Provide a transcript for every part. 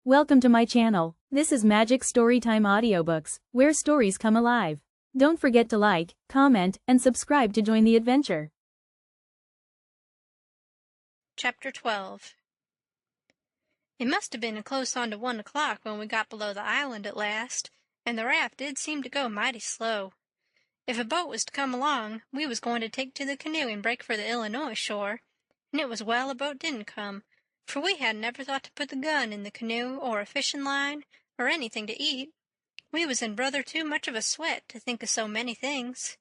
Welcome to my channel. This is Magic Storytime Audiobooks, where stories come alive. Don't forget to like, comment, and subscribe to join the adventure. Chapter 12. It must have been close on to 1 o'clock when we got below the island at last, and the raft did seem to go mighty slow. If a boat was to come along, we was going to take to the canoe and break for the Illinois shore, and it was well a boat didn't come, for we hadn't ever thought to put the gun in the canoe or a fishing line or anything to eat. We was in brother too much of a sweat to think of so many things.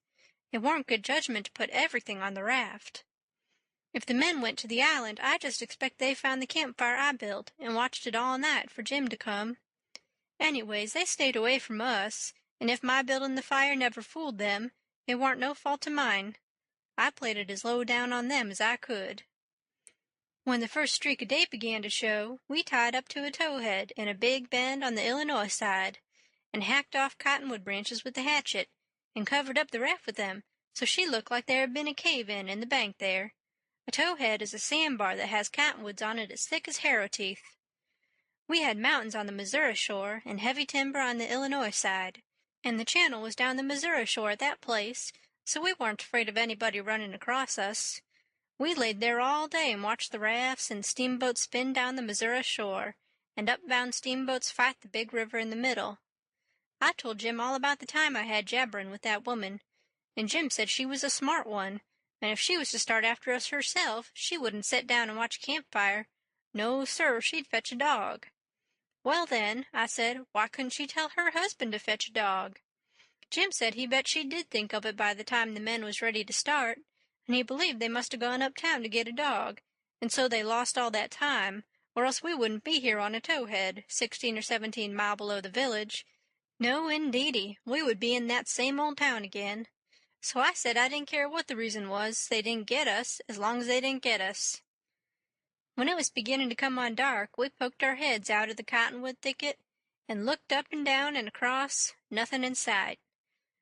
It warn't good judgment to put everything on the raft. If the men went to the island, I just expect they found the campfire I built and watched it all night for Jim to come. Anyways, they stayed away from us, and if my building the fire never fooled them, it warn't no fault of mine. I played it as low down on them as I could. When the first streak of day began to show, we tied up to a towhead in a big bend on the Illinois side, and hacked off cottonwood branches with the hatchet, and covered up the raft with them, so she looked like there had been a cave in the bank there. A towhead is a sandbar that has cottonwoods on it as thick as harrow teeth. We had mountains on the Missouri shore and heavy timber on the Illinois side, and the channel was down the Missouri shore at that place, so we weren't afraid of anybody running across us. We laid there all day and watched the rafts and steamboats spin down the Missouri shore, and upbound steamboats fight the big river in the middle. I told Jim all about the time I had jabbering with that woman, and Jim said she was a smart one, and if she was to start after us herself, she wouldn't sit down and watch a campfire. No, sir, she'd fetch a dog. Well, then, I said, why couldn't she tell her husband to fetch a dog? Jim said he bet she did think of it by the time the men was ready to start, and he believed they must have gone uptown to get a dog, and so they lost all that time, or else we wouldn't be here on a towhead, 16 or 17 mile below the village. No, indeedy, we would be in that same old town again. So I said I didn't care what the reason was, they didn't get us, as long as they didn't get us. When it was beginning to come on dark, we poked our heads out of the cottonwood thicket, and looked up and down and across, nothing in sight.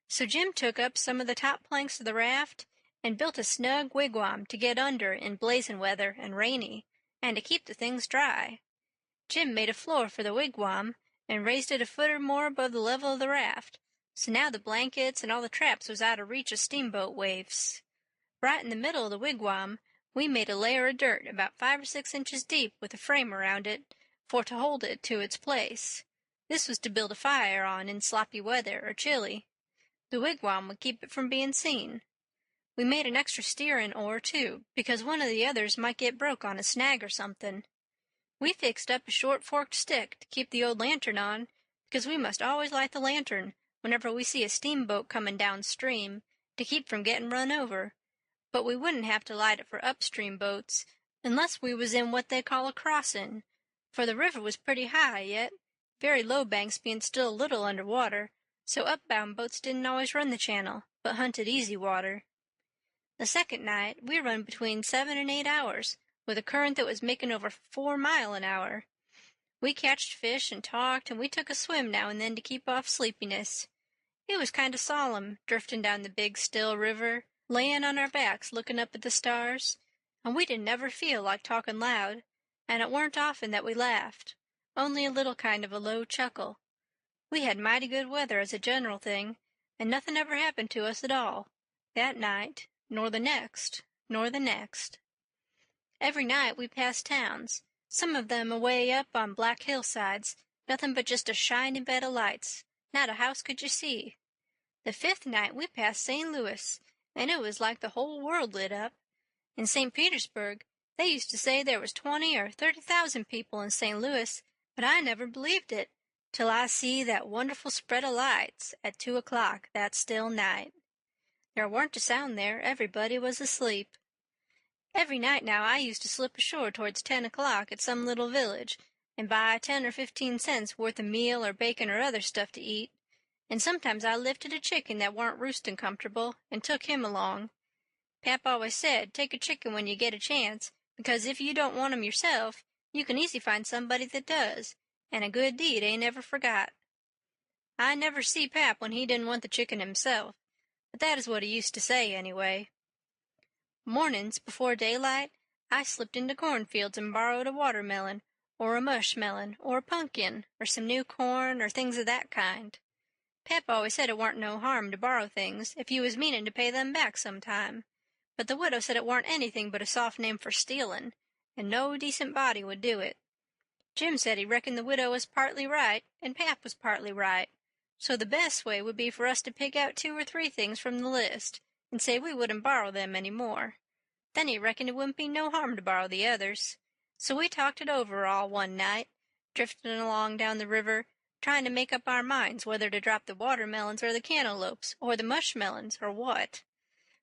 So Jim took up some of the top planks of the raft, and built a snug wigwam to get under in blazing weather and rainy, and to keep the things dry. Jim made a floor for the wigwam, and raised it a foot or more above the level of the raft, so now the blankets and all the traps was out of reach of steamboat waves. Right in the middle of the wigwam, we made a layer of dirt about 5 or 6 inches deep with a frame around it, for to hold it to its place. This was to build a fire on in sloppy weather or chilly. The wigwam would keep it from being seen. We made an extra steering oar, too, because one of the others might get broke on a snag or something. We fixed up a short forked stick to keep the old lantern on, because we must always light the lantern whenever we see a steamboat coming downstream, to keep from getting run over, but we wouldn't have to light it for upstream boats, unless we was in what they call a crossing, for the river was pretty high yet, very low banks being still a little under water, so upbound boats didn't always run the channel, but hunted easy water. The second night we run between 7 and 8 hours, with a current that was making over 4 mile an hour. We catched fish and talked, and we took a swim now and then to keep off sleepiness. It was kind of solemn, drifting down the big still river, layin' on our backs looking up at the stars, and we didn't never feel like talking loud, and it weren't often that we laughed, only a little kind of a low chuckle. We had mighty good weather as a general thing, and nothing ever happened to us at all, that night, nor the next, nor the next. Every night we passed towns, some of them away up on black hillsides, nothing but just a shining bed of lights, not a house could you see. The 5th night we passed St. Louis, and it was like the whole world lit up. In St. Petersburg, they used to say there was 20 or 30,000 people in St. Louis, but I never believed it, till I see that wonderful spread of lights at 2 o'clock that still night. There weren't a sound there, everybody was asleep. Every night now I used to slip ashore towards 10 o'clock at some little village, and buy 10 or 15 cents worth of meal or bacon or other stuff to eat, and sometimes I lifted a chicken that warn't roosting comfortable, and took him along. Pap always said, take a chicken when you get a chance, because if you don't want 'em yourself, you can easy find somebody that does, and a good deed ain't ever forgot. I never see Pap when he didn't want the chicken himself, but that is what he used to say, anyway. Mornings, before daylight, I slipped into cornfields and borrowed a watermelon, or a mushmelon, or a pumpkin, or some new corn, or things of that kind. Pep always said it warn't no harm to borrow things if you was meanin' to pay them back some time, but the widow said it warn't anything but a soft name for stealin', and no decent body would do it. Jim said he reckoned the widow was partly right, and Pap was partly right, so the best way would be for us to pick out 2 or 3 things from the list, and say we wouldn't borrow them any more. Then he reckoned it wouldn't be no harm to borrow the others. So we talked it over all one night, drifting along down the river, trying to make up our minds whether to drop the watermelons or the cantaloupes, or the mushmelons, or what.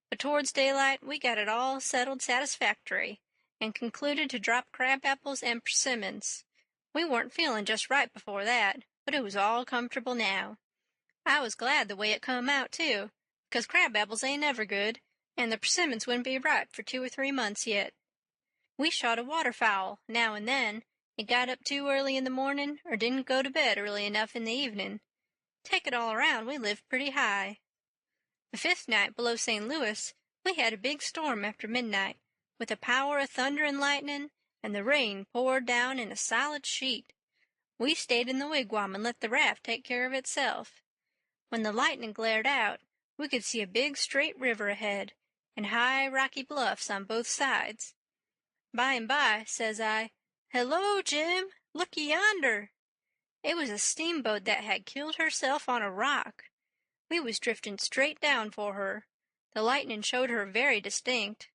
But towards daylight we got it all settled satisfactory, and concluded to drop crab-apples and persimmons. We weren't feeling just right before that, but it was all comfortable now. I was glad the way it come out, too, 'cause crab-apples ain't ever good, and the persimmons wouldn't be ripe for 2 or 3 months yet. We shot a waterfowl, now and then, and got up too early in the morning, or didn't go to bed early enough in the evening. Take it all around, we lived pretty high. The 5th night below St. Louis, we had a big storm after midnight, with a power of thunder and lightning, and the rain poured down in a solid sheet. We stayed in the wigwam and let the raft take care of itself. When the lightning glared out, we could see a big straight river ahead, and high rocky bluffs on both sides. By and by, says I, "Hello, Jim, looky yonder." It was a steamboat that had killed herself on a rock. We was drifting straight down for her. The lightning showed her very distinct.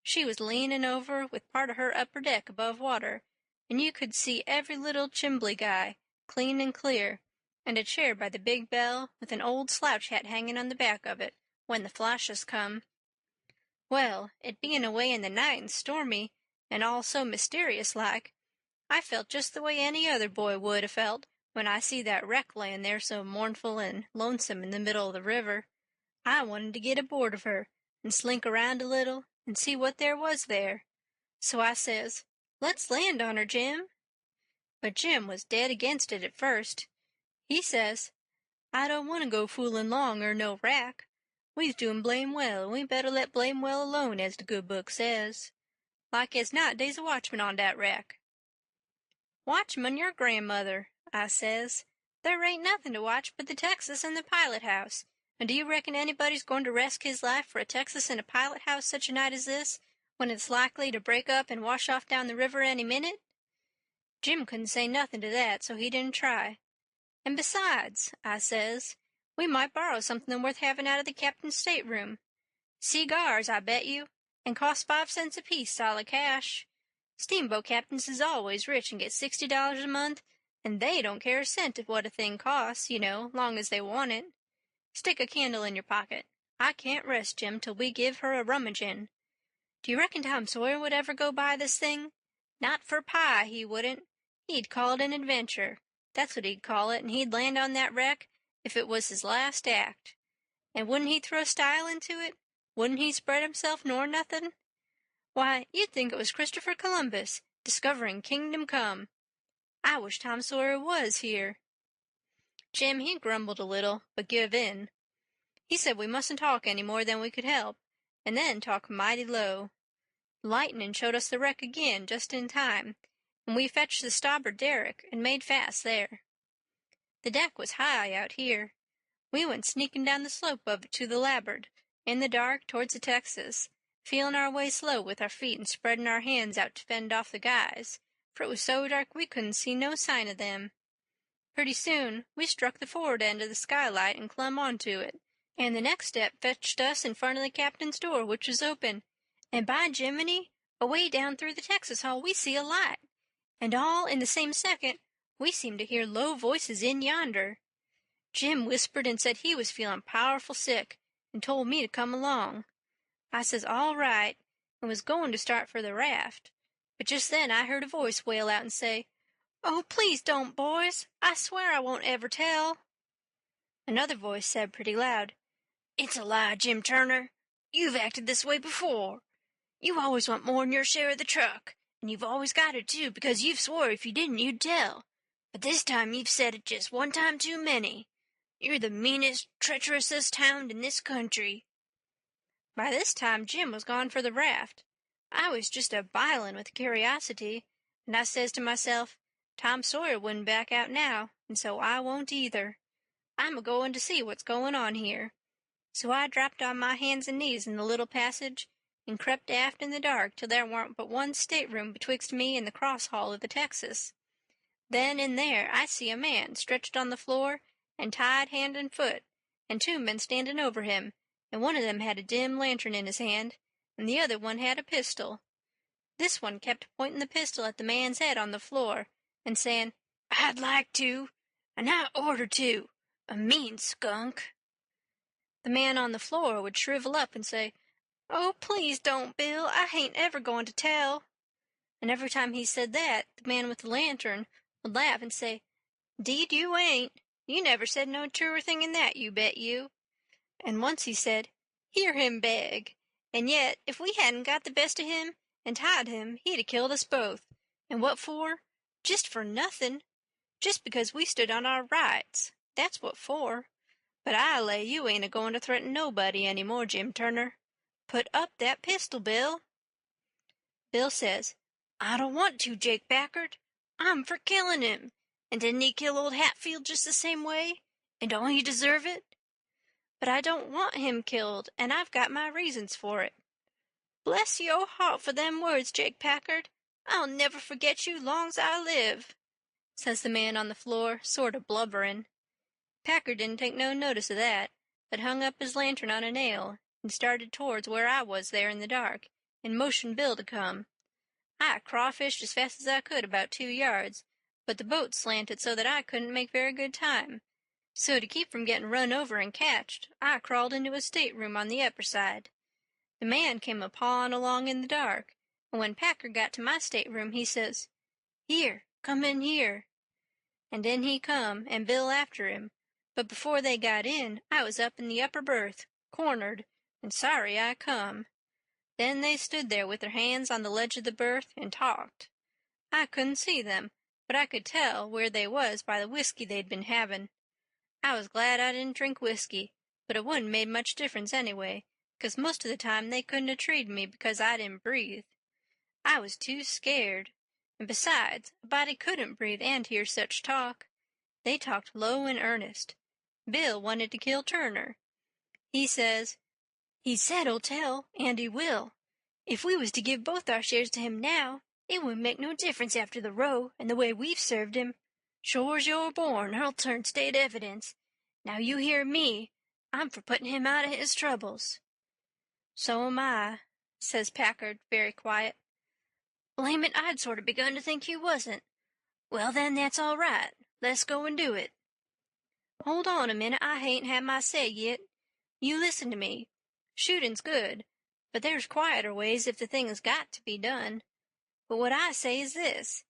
She was leaning over with part of her upper deck above water, and you could see every little chimbly guy, clean and clear, and a chair by the big bell with an old slouch hat hanging on the back of it, when the flashes come. Well, it being away in the night and stormy, and all so mysterious-like, I felt just the way any other boy would have felt when I see that wreck layin' there so mournful and lonesome in the middle of the river. I wanted to get aboard of her and slink around a little and see what there was there. So I says, "Let's land on her, Jim." But Jim was dead against it at first. He says, "I don't want to go foolin' 'long er no wrack. We's doin' blame well, and we better let blame well alone, as the good book says. Like as not, dey's a watchman on dat wrack." "Watchman your grandmother," I says. "There ain't nothing to watch but the Texas and the pilot-house, and do you reckon anybody's going to resk his life for a Texas and a pilot-house such a night as this, when it's likely to break up and wash off down the river any minute?" Jim couldn't say nothing to that, so he didn't try. "And besides," I says, "we might borrow something worth having out of the captain's stateroom. Cigars, I bet you, and cost 5 cents apiece solid cash. Steamboat captains is always rich and get $60 a month, and they don't care a cent of what a thing costs, you know, long as they want it. Stick a candle in your pocket. I can't rest, Jim, till we give her a rummagin'. Do you reckon Tom Sawyer would ever go buy this thing? Not for pie, he wouldn't. He'd call it an adventure. That's what he'd call it, and he'd land on that wreck if it was his last act. And wouldn't he throw style into it? Wouldn't he spread himself nor nothing? Why, you'd think it was Christopher Columbus, discovering Kingdom Come. I wish Tom Sawyer was here." Jim, he grumbled a little, but give in. He said we mustn't talk any more than we could help, and then talk mighty low. Lightning showed us the wreck again just in time, and we fetched the starboard derrick and made fast there. The deck was high out here. We went sneaking down the slope of it to the larboard, in the dark towards the Texas, feeling our way slow with our feet and spreading our hands out to fend off the guys, for it was so dark we couldn't see no sign of them. Pretty soon we struck the forward end of the skylight and clumb onto it, and the next step fetched us in front of the captain's door, which was open, and by Jiminy, away down through the Texas hall we see a light, and all in the same second we seemed to hear low voices in yonder. Jim whispered and said he was feeling powerful sick, and told me to come along. I says all right, and was going to start for the raft, but just then I heard a voice wail out and say, "Oh, please don't, boys. I swear I won't ever tell." Another voice said pretty loud, "It's a lie, Jim Turner. You've acted this way before. You always want more'n your share of the truck, and you've always got it, too, because you've swore if you didn't you'd tell. But this time you've said it just one time too many. You're the meanest, treacherousest hound in this country." By this time Jim was gone for the raft. I was just a bilin' with curiosity, and I says to myself, Tom Sawyer wouldn't back out now, and so I won't either. I'm a-goin' to see what's goin' on here. So I dropped on my hands and knees in the little passage, and crept aft in the dark till there warn't but one stateroom betwixt me and the cross hall of the Texas. Then in there I see a man stretched on the floor and tied hand and foot, and two men standing over him, and one of them had a dim lantern in his hand, and the other one had a pistol. This one kept pointing the pistol at the man's head on the floor, and saying, "I'd like to, and I orter to, a mean skunk." The man on the floor would shrivel up and say, "Oh, please don't, Bill, I hain't ever going to tell." And every time he said that, the man with the lantern would laugh and say, "'Deed you ain't. You never said no truer thing than that, you bet you." And once he said, "Hear him beg. And yet, if we hadn't got the best of him and tied him, he'd 'a killed us both. And what for? Just for nothing. Just because we stood on our rights. That's what for. But I lay you ain't a-goin' to threaten nobody any more, Jim Turner. Put up that pistol, Bill." Bill says, "I don't want to, Jake Packard. I'm for killing him. And didn't he kill old Hatfield just the same way? And don't he deserve it? But I don't want him killed, and I've got my reasons for it." "Bless your heart for them words, Jake Packard. I'll never forget you long's I live," says the man on the floor, sort of blubbering. Packard didn't take no notice of that, but hung up his lantern on a nail, and started towards where I was there in the dark, and motioned Bill to come. I crawfished as fast as I could about 2 yards, but the boat slanted so that I couldn't make very good time. So to keep from getting run over and catched, I crawled into a stateroom on the upper side. The man came a-pawing along in the dark, and when Packard got to my stateroom, he says, "Here, come in here." And in he come, and Bill after him, but before they got in, I was up in the upper berth, cornered, and sorry I come. Then they stood there with their hands on the ledge of the berth and talked. I couldn't see them, but I could tell where they was by the whiskey they'd been having. I was glad I didn't drink whiskey, but it wouldn't made much difference anyway, 'cause most of the time they couldn't have treated me because I didn't breathe. I was too scared, and besides, a body couldn't breathe and hear such talk. They talked low and earnest. Bill wanted to kill Turner. He says, "He said he'll tell, and he will. If we was to give both our shares to him now, it wouldn't make no difference after the row and the way we've served him. Sure's you're born, he'll turn state evidence. Now you hear me. I'm for putting him out of his troubles." "So am I," says Packard, very quiet. "Blame it, I'd sort of begun to think you wasn't. Well, then, that's all right. Let's go and do it." "Hold on a minute, I hain't had my say yit. You listen to me. Shooting's good, but there's quieter ways if the thing's got to be done. But what I say is this.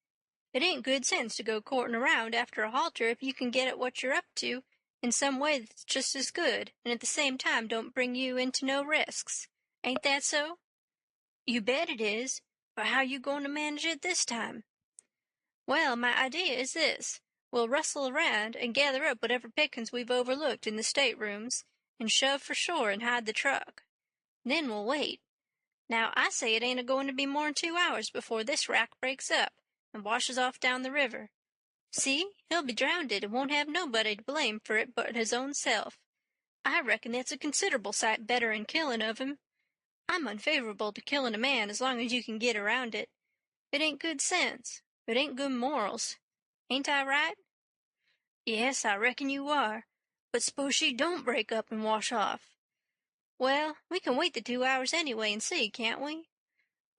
It ain't good sense to go courting around after a halter if you can get at what you're up to in some way that's just as good and at the same time don't bring you into no risks. Ain't that so?" "You bet it is. But how you going to manage it this time?" "Well, my idea is this. We'll rustle around and gather up whatever pickings we've overlooked in the staterooms and shove for shore and hide the truck. Then we'll wait. Now, I say it ain't a-going to be more'n 2 hours before this wrack breaks up and washes off down the river. See, he'll be drownded and won't have nobody to blame for it but his own self. I reckon that's a considerable sight better'n killing of him. I'm unfavorable to killing a man as long as you can get around it. It ain't good sense. It ain't good morals. Ain't I right?" "Yes, I reckon you are. But suppose she don't break up and wash off?" "Well, we can wait the 2 hours anyway and see, can't we?"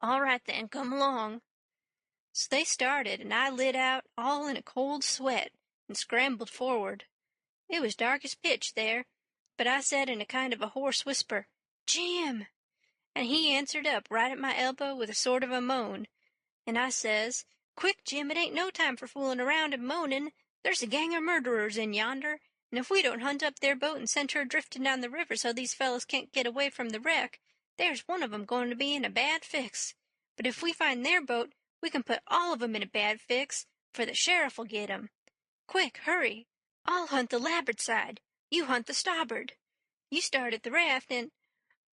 "All right, then, come along." So they started, and I lit out all in a cold sweat and scrambled forward. It was dark as pitch there, but I said in a kind of a hoarse whisper, "Jim!" and he answered up right at my elbow with a sort of a moan, and I says, "Quick, Jim, it ain't no time for fooling around and moaning. There's a gang of murderers in yonder, and if we don't hunt up their boat and send her drifting down the river so these fellows can't get away from the wreck, there's one of 'em going to be in a bad fix. But if we find their boat, we can put all of 'em in a bad fix, for the sheriff'll get 'em. Quick, hurry. I'll hunt the larboard side. You hunt the starboard. You start at the raft and—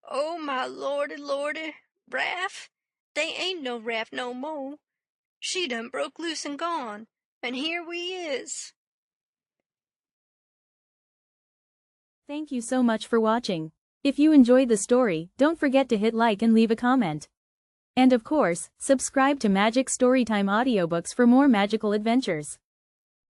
Oh, my lordy, lordy, raft? They ain't no raft no mo'. She done broke loose and gone, and here we is. Thank you so much for watching. If you enjoyed the story, don't forget to hit like and leave a comment. And of course, subscribe to Magic Storytime Audiobooks for more magical adventures.